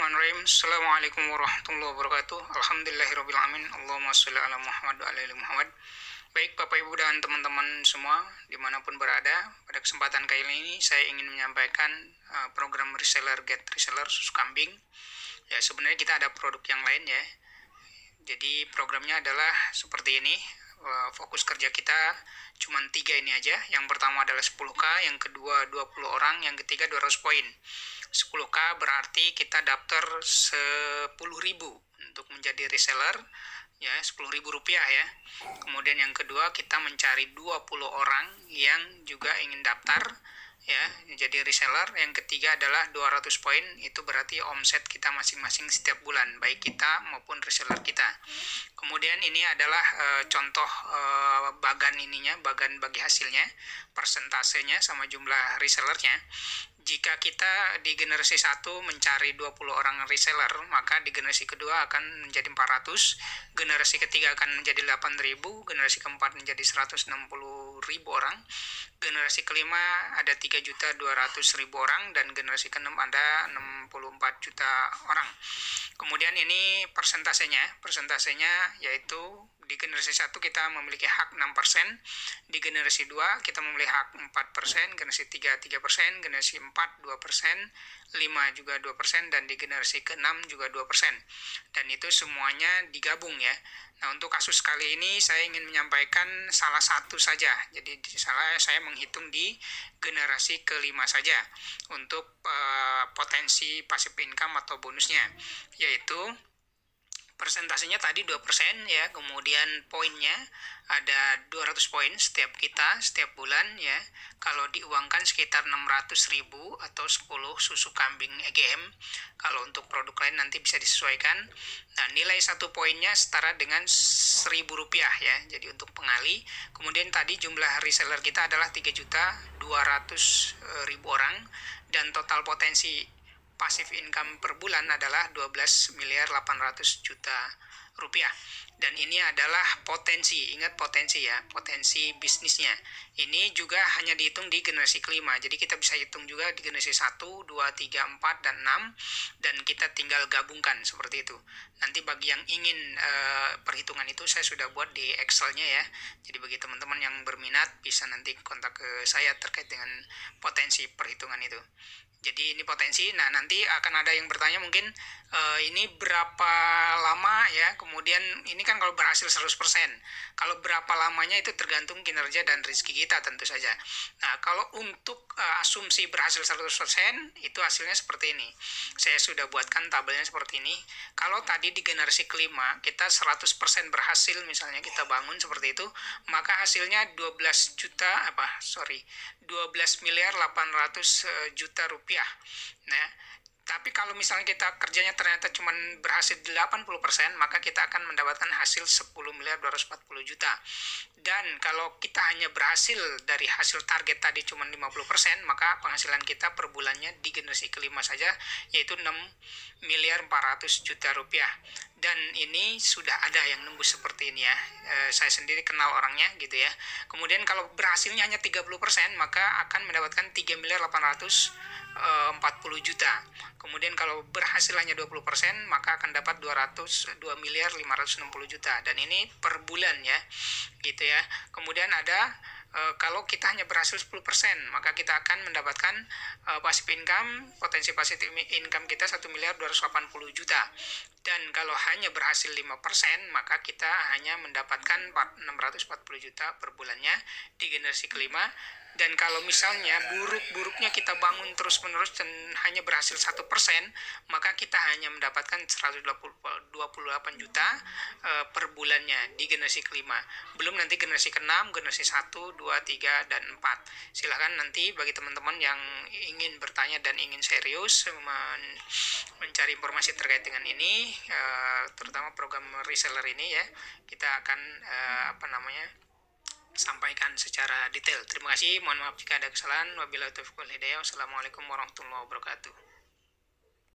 Bismillahirrahmanirrahim. Assalamualaikum warahmatullahi wabarakatuh. Alhamdulillahirrahmanirrahim. Allahumma sholli ala Muhammad wa ala ali Muhammad. Baik Bapak Ibu dan teman-teman semua dimanapun berada, pada kesempatan kali ini saya ingin menyampaikan program reseller get reseller susu kambing. Ya, sebenarnya kita ada produk yang lain ya. Jadi programnya adalah seperti ini. Fokus kerja kita cuma 3 ini aja. Yang pertama adalah 10K, yang kedua 20 orang, yang ketiga 200 poin. 10K berarti kita daftar 10.000 untuk menjadi reseller ya, 10.000 rupiah ya. Kemudian yang kedua kita mencari 20 orang yang juga ingin daftar ya jadi reseller. Yang ketiga adalah 200 poin, itu berarti omset kita masing-masing setiap bulan, baik kita maupun reseller kita. Kemudian ini adalah contoh bagan bagi hasilnya, persentasenya sama jumlah resellernya. Jika kita di generasi 1 mencari 20 orang reseller, maka di generasi kedua akan menjadi 400, generasi ketiga akan menjadi 8.000, generasi keempat menjadi 160.000 orang, generasi kelima ada 3.200.000 orang, dan generasi keenam ada 64 juta orang. Kemudian ini persentasenya yaitu di generasi 1 kita memiliki hak 6%, di generasi 2 kita memiliki hak 4%, generasi 3 3%, generasi 4 2%, 5 juga 2%, dan di generasi ke-6 juga 2%. Dan itu semuanya digabung ya. Nah, untuk kasus kali ini saya ingin menyampaikan salah satu saja. Jadi saya menghitung di generasi ke-5 saja untuk potensi passive income atau bonusnya, yaitu persentasenya tadi 2% ya, kemudian poinnya ada 200 poin setiap bulan ya. Kalau diuangkan sekitar 600.000 atau 10 susu kambing EGM. Kalau untuk produk lain nanti bisa disesuaikan. Nah, nilai satu poinnya setara dengan 1.000 rupiah ya. Jadi untuk pengali. Kemudian tadi jumlah reseller kita adalah 3.200.000 orang, dan total potensi passive income per bulan adalah 12.800.000.000 rupiah. Dan ini adalah potensi, ingat potensi ya, potensi bisnisnya. Ini juga hanya dihitung di generasi kelima, jadi kita bisa hitung juga di generasi 1, 2, 3, 4, dan 6, dan kita tinggal gabungkan seperti itu. Nanti bagi yang ingin perhitungan itu saya sudah buat di Excel-nya ya. Jadi bagi teman-teman yang berminat bisa nanti kontak ke saya terkait dengan potensi perhitungan itu. Jadi ini potensi. Nah, nanti akan ada yang bertanya mungkin ini berapa lama ya. Kemudian ini kan kalau berhasil 100%. Kalau berapa lamanya itu tergantung kinerja dan rezeki kita tentu saja. Nah, kalau untuk asumsi berhasil 100% itu hasilnya seperti ini. Saya sudah buatkan tabelnya seperti ini. Kalau tadi di generasi kelima kita 100% berhasil, misalnya kita bangun seperti itu, maka hasilnya 12.800.000.000 rupiah. Nah, tapi kalau misalnya kita kerjanya ternyata cuma berhasil 80%, maka kita akan mendapatkan hasil 10.240.000.000. Dan kalau kita hanya berhasil dari hasil target tadi cuma 50%, maka penghasilan kita per bulannya di generasi kelima saja yaitu 6.400.000.000 rupiah. Dan ini sudah ada yang nembus seperti ini ya. Saya sendiri kenal orangnya gitu ya. Kemudian kalau berhasilnya hanya 30%, maka akan mendapatkan 3.840.000.000. Kemudian kalau berhasil hanya 20%, maka akan dapat 2.560.000.000. Dan ini per bulan ya, gitu ya. Kemudian ada kalau kita hanya berhasil 10%, maka kita akan mendapatkan passive income, potensi passive income kita 1.280.000.000. Dan kalau hanya berhasil 5%, maka kita hanya mendapatkan 640.000.000 per bulannya di generasi kelima. Dan kalau misalnya buruk-buruknya kita bangun terus-menerus dan hanya berhasil 1%, maka kita hanya mendapatkan 128 juta per bulannya di generasi kelima. Belum nanti generasi ke-6, generasi 1, 2, 3, dan 4. Silahkan nanti bagi teman-teman yang ingin bertanya dan ingin serius mencari informasi terkait dengan ini, terutama program reseller ini ya, kita akan sampaikan secara detail. Terima kasih, mohon maaf jika ada kesalahan. Wabillahi taufiq wal hidayah. Wassalamualaikum warahmatullahi wabarakatuh.